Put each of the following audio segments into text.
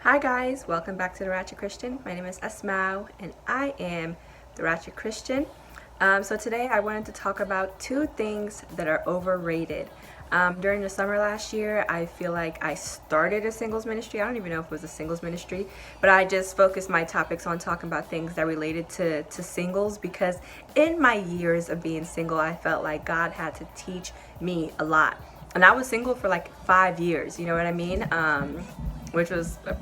Hi guys, welcome back to the Ratchet Christian. My name is Asmau and I am the Ratchet Christian. So today I wanted to talk about two things that are overrated. During the summer last year, I feel like I started a singles ministry. I don't even know if it was a singles ministry, but I just focused my topics on talking about things that related to singles because in my years of being single, I felt like God had to teach me a lot. And I was single for like 5 years, you know what I mean? Which was a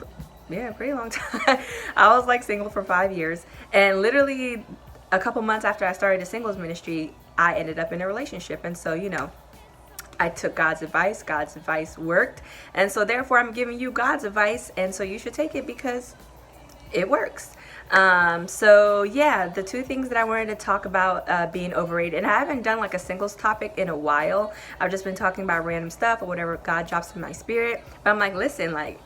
pretty long time. I was like single for 5 years, and literally a couple months after I started the singles ministry, I ended up in a relationship. And so, I took God's advice. God's advice worked, and so therefore I'm giving you God's advice, and so you should take it because it works. So yeah, the two things that I wanted to talk about being overrated, and I haven't done like a singles topic in a while. I've just been talking about random stuff or whatever God drops in my spirit. But I'm like, listen, like,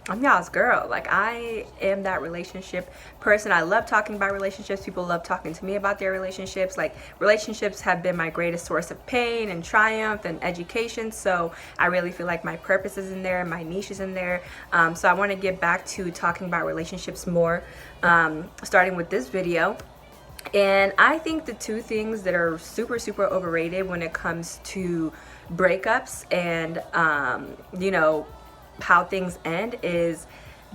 I'm y'all's girl. Like, I am that relationship person. I love talking about relationships. People love talking to me about their relationships. Like, relationships have been my greatest source of pain and triumph and education. So I really feel like my purpose is in there and my niche is in there. So I want to get back to talking about relationships more, starting with this video. And I think the two things that are super, super overrated when it comes to breakups and, how things end is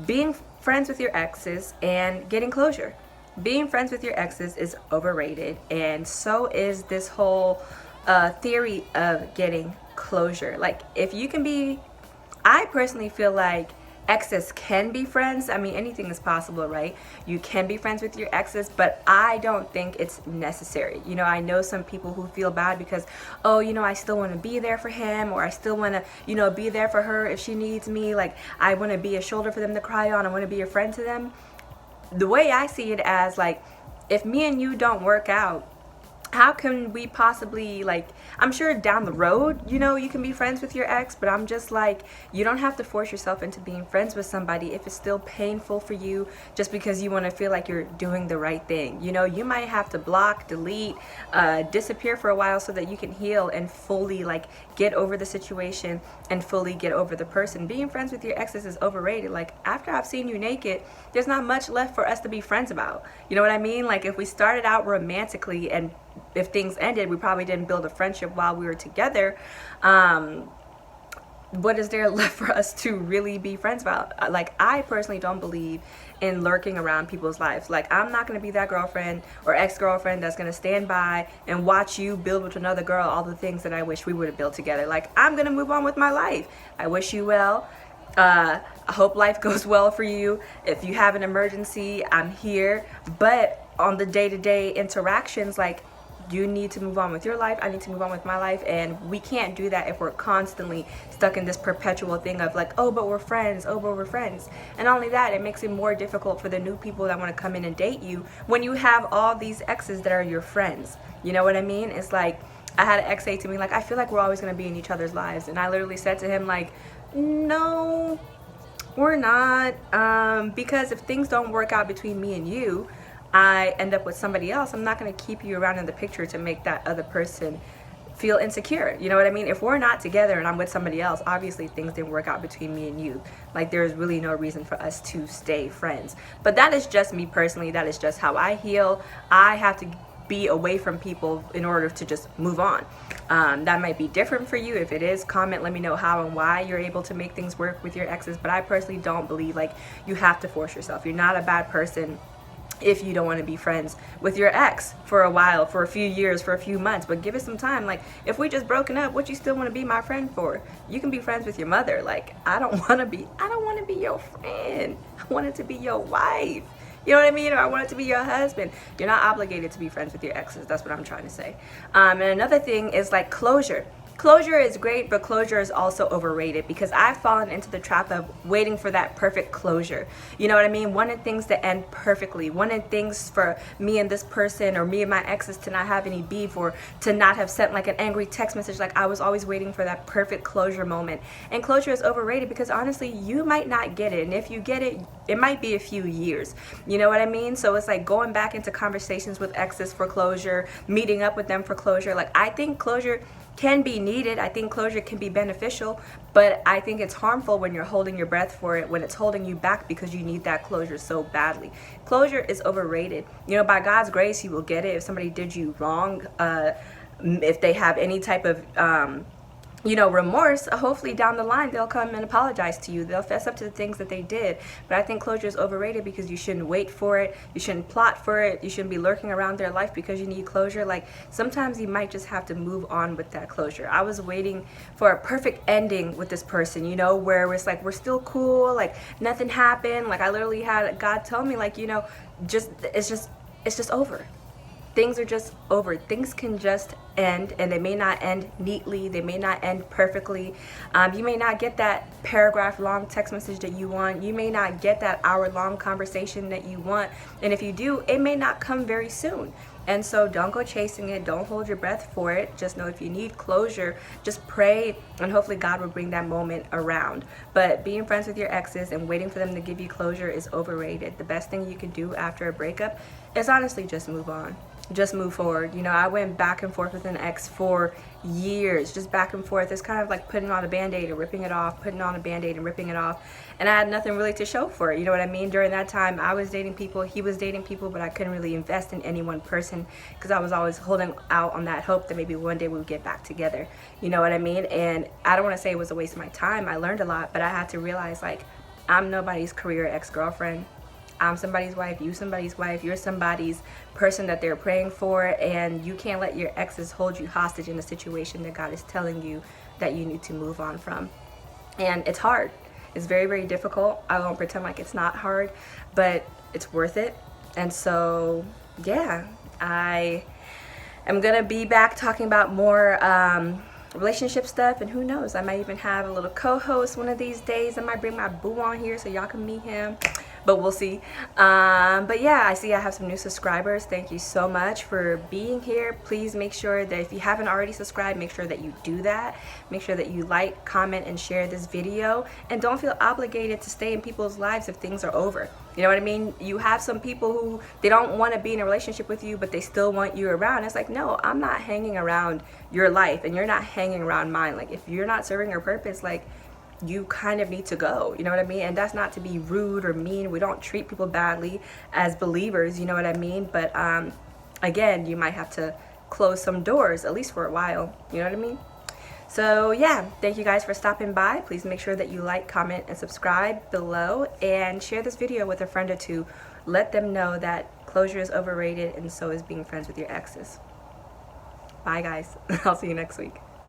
being friends with your exes and getting closure. Being friends with your exes is overrated, and so is this whole theory of getting closure. Like, if you can be, I personally feel like exes can be friends. I mean, anything is possible, right? You can be friends with your exes, but I don't think it's necessary. I know some people who feel bad because, I still want to be there for him, or I still want to, be there for her if she needs me. Like, I want to be a shoulder for them to cry on. I want to be a friend to them. The way I see it as, like, if me and you don't work out, how can we possibly, like, I'm sure down the road, you can be friends with your ex, but I'm just like, you don't have to force yourself into being friends with somebody if it's still painful for you just because you want to feel like you're doing the right thing. You might have to block, delete, disappear for a while so that you can heal and fully, like, get over the situation and fully get over the person. Being friends with your exes is overrated. Like, after I've seen you naked, there's not much left for us to be friends about. You know what I mean? Like, if we started out romantically and if things ended, we probably didn't build a friendship while we were together. What is there left for us to really be friends about? Like, I personally don't believe in lurking around people's lives. Like, I'm not going to be that girlfriend or ex-girlfriend that's going to stand by and watch you build with another girl all the things that I wish we would have built together. Like, I'm going to move on with my life. I wish you well. I hope life goes well for you. If you have an emergency, I'm here. But on the day-to-day interactions, like, you need to move on with your life. I need to move on with my life. And we can't do that if we're constantly stuck in this perpetual thing of like, oh, but we're friends. Oh, but we're friends. And not only that, it makes it more difficult for the new people that want to come in and date you when you have all these exes that are your friends. You know what I mean? It's like, I had an ex say to me, like, I feel like we're always going to be in each other's lives. And I literally said to him, like, no, we're not. Because if things don't work out between me and you, I end up with somebody else, I'm not going to keep you around in the picture to make that other person feel insecure. You know what I mean? If we're not together and I'm with somebody else, obviously things didn't work out between me and you. Like, there's really no reason for us to stay friends. But that is just me personally. That is just how I heal. I have to be away from people in order to just move on. That might be different for you. If it is, comment, let me know how and why you're able to make things work with your exes. But I personally don't believe like you have to force yourself. You're not a bad person if you don't want to be friends with your ex for a while, for a few years, for a few months, but give it some time. Like, if we just broken up, what you still want to be my friend for? You can be friends with your mother. Like, I don't want to be your friend. I want it to be your wife. You know what I mean? Or I want it to be your husband. You're not obligated to be friends with your exes. That's what I'm trying to say. And another thing is like closure. Closure is great, but closure is also overrated because I've fallen into the trap of waiting for that perfect closure. You know what I mean? Wanting things to end perfectly. Wanting things for me and this person or me and my exes to not have any beef or to not have sent like an angry text message. Like, I was always waiting for that perfect closure moment. And closure is overrated because honestly, you might not get it. And if you get it, it might be a few years. You know what I mean? So it's like going back into conversations with exes for closure, meeting up with them for closure. Like, I think closure can be needed. I think closure can be beneficial, but I think it's harmful when you're holding your breath for it, when it's holding you back because you need that closure so badly. Closure is overrated. You know, by God's grace, you will get it. If somebody did you wrong, if they have any type of remorse, hopefully down the line they'll come and apologize to you. They'll fess up to the things that they did. But I think closure is overrated because you shouldn't wait for it. You shouldn't plot for it. You shouldn't be lurking around their life because you need closure. Like, sometimes you might just have to move on with that closure. I was waiting for a perfect ending with this person, where it's like we're still cool, like nothing happened. Like, I literally had God tell me, like, it's just over. Things are just over. Things can just end, and they may not end neatly. They may not end perfectly. You may not get that paragraph long text message that you want. You may not get that hour long conversation that you want. And if you do, it may not come very soon. And so don't go chasing it. Don't hold your breath for it. Just know if you need closure, just pray, and hopefully God will bring that moment around. But being friends with your exes and waiting for them to give you closure is overrated. The best thing you can do after a breakup is honestly just move on. Just move forward. I went back and forth with an ex for years, just back and forth. It's kind of like putting on a band-aid and ripping it off, putting on a band-aid and ripping it off. And I had nothing really to show for it. You know what I mean? During that time, I was dating people, he was dating people, but I couldn't really invest in any one person because I was always holding out on that hope that maybe one day we would get back together. You know what I mean? And I don't want to say it was a waste of my time. I learned a lot, but I had to realize, like, I'm nobody's career ex-girlfriend. I'm somebody's wife, you somebody's wife, you're somebody's person that they're praying for, and you can't let your exes hold you hostage in a situation that God is telling you that you need to move on from. And it's hard. It's very, very difficult. I won't pretend like it's not hard, but it's worth it. And so, yeah, I am gonna be back talking about more relationship stuff, and who knows, I might even have a little co-host one of these days. I might bring my boo on here so y'all can meet him, but we'll see. But yeah, I see I have some new subscribers. Thank you so much for being here. Please make sure that if you haven't already subscribed, make sure that you do that. Make sure that you like, comment, and share this video, and don't feel obligated to stay in people's lives if things are over. You know what I mean? You have some people who, they don't want to be in a relationship with you, but they still want you around. It's like, no, I'm not hanging around your life, and you're not hanging around mine. Like, if you're not serving your purpose, like, you kind of need to go. You know what I mean? And that's not to be rude or mean. We don't treat people badly as believers, you know what I mean? But again, you might have to close some doors, at least for a while. You know what I mean? So yeah, thank you guys for stopping by. Please make sure that you like, comment, and subscribe below, and share this video with a friend or two. Let them know that closure is overrated, and so is being friends with your exes. Bye guys. I'll see you next week.